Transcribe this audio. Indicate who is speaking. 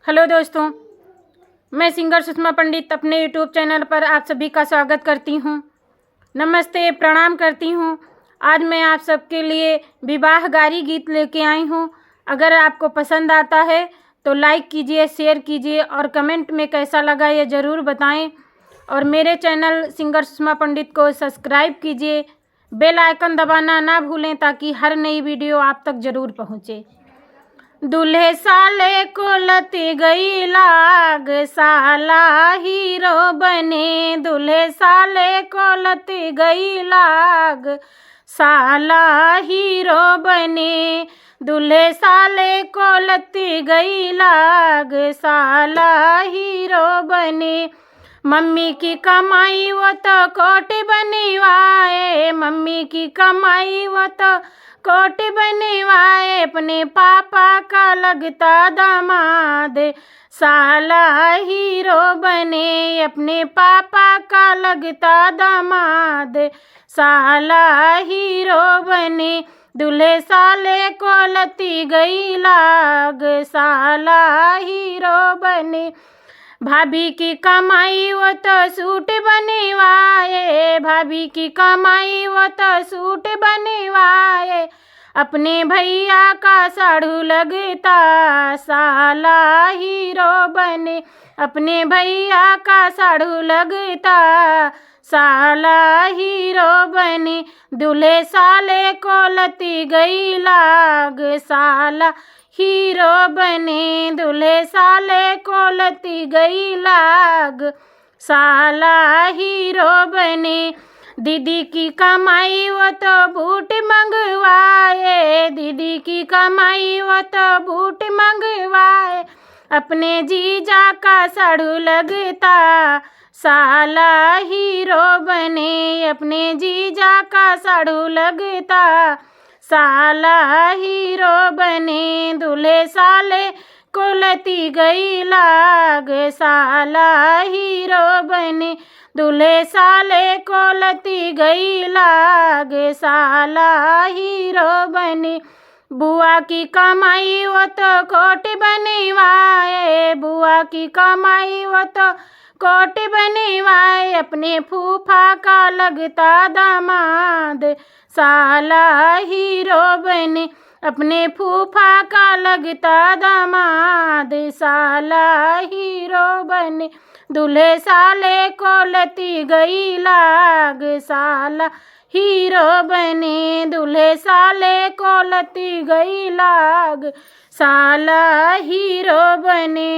Speaker 1: Hello दोस्तों, मैं singer Sushma पंडित अपने यूट्यूब चैनल पर आप सभी का स्वागत करती हूँ। नमस्ते, प्रणाम करती हूँ। आज मैं आप सबके लिए विवाह गारी गीत लेके आई हूँ। अगर आपको पसंद आता है तो लाइक कीजिए, शेयर कीजिए और कमेंट में कैसा लगा ये ज़रूर बताएं। और मेरे चैनल सिंगर सुषमा पंडित को सब्सक्राइब कीजिए, बेल आइकन दबाना ना भूलें ताकि हर नई वीडियो आप तक ज़रूर पहुँचे। दूल्हे साले को लती गई लाग, साला हीरो बने। दूल्हे साले को लती गई लाग, साला हीरो बने। दूल्हे साले को लती गई लाग, साला हीरो बने। मम्मी की कमाई वो तो कोटी बनवाए, मम्मी की कमाई वो तो कोटी बनवाए। अपने पापा का लगता दामाद, साला हीरो बने। अपने पापा का लगता दामाद, साला हीरो बने। दूल्हे साले को लती गई लाग, साला हीरो बने। भाभी की कमाई वो तो सूट बनवाए, भाभी की कमाई वो तो सूट बनवाए। अपने भैया का साड़ू लगता, साला हीरो बने। अपने भैया का साड़ू लगता, साला हीरो बने। दूल्हे साले को लती गई लाग, साला हीरो बने। दूल्हे साले को लती गई लाग, साला हीरो बने। दीदी की कमाई वो तो बूट मंगवाए, दीदी की कमाई वो तो बूट मंगवाए। अपने जीजा का साड़ू लगता, साला हीरो बने। अपने जीजा का साड़ू लगता, साला हीरो बने। दूल्हे साले को लती गई लाग, साला हीरो बने। दूल्हे साले को लती गई लाग, साला हीरो बने। बुआ की कमाई वो तो कोटी बनवाए, बुआ की कमाई वो तो कोटी बनवाए। अपने फूफा का लगता दामाद, साला हीरो बने। अपने फूफा का लगता दामाद, साला हीरो बने। दूल्हे साले को लती गई लाग, साला हीरो बने। दूल्हे साले को लती गई लाग, साला हीरो बने।